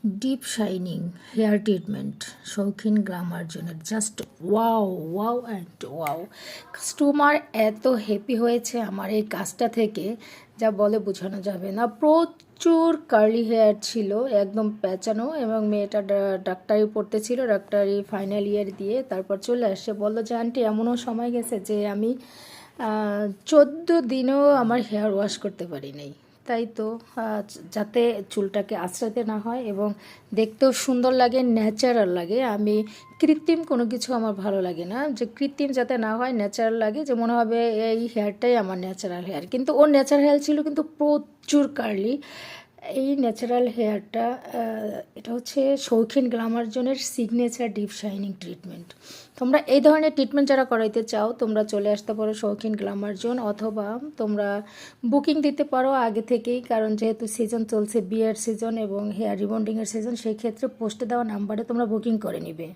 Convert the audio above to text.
Deep shining hair treatment শৌখিন গ্রামার্জনের just wow wow and wow. Customer এত happy হয়েছে আমার এই কাজটা থেকে, যা বলে বোঝানো যাবে না। প্রচুর কার্লি হেয়ার ছিল, একদম পেঁচানো, এবং মেয়েটা ডাক্তারি পড়তেছিল, ডাক্তারি ফাইনাল ইয়ার দিয়ে তারপর চলে আসছে। বললো যে আন্টি এমনও সময় গেছে যে আমি 14 দিনও আমার হেয়ার ওয়াশ করতে পারি নাই। তাই তো যাতে চুলটাকে আঁচড়াতে না হয় এবং দেখতেও সুন্দর লাগে, ন্যাচারাল লাগে। আমি কৃত্রিম কোনো কিছু আমার ভালো লাগে না, যে কৃত্রিম যাতে না হয়, ন্যাচারাল লাগে, যে মনে হবে এই হেয়ারটাই আমার ন্যাচারাল হেয়ার। কিন্তু ওর ন্যাচারাল হেয়ার ছিল কিন্তু প্রচুর কার্লি। এই ন্যাচারাল হেয়ারটা এটা হচ্ছে শৌখিন গ্ল্যামারজনের সিগনেচার ডিপ শাইনিং ট্রিটমেন্ট। তোমরা এই ধরনের ট্রিটমেন্ট যারা করাইতে চাও তোমরা চলে আসতে পারো শৌখিন গ্ল্যামারজন, অথবা তোমরা বুকিং দিতে পারো আগে থেকেই, কারণ যেহেতু সিজন চলছে, বিয়ের সিজন এবং হেয়ার রিবন্ডিংয়ের সিজন, সেই ক্ষেত্রে পোস্টে দেওয়া নাম্বারে তোমরা বুকিং করে নিবে।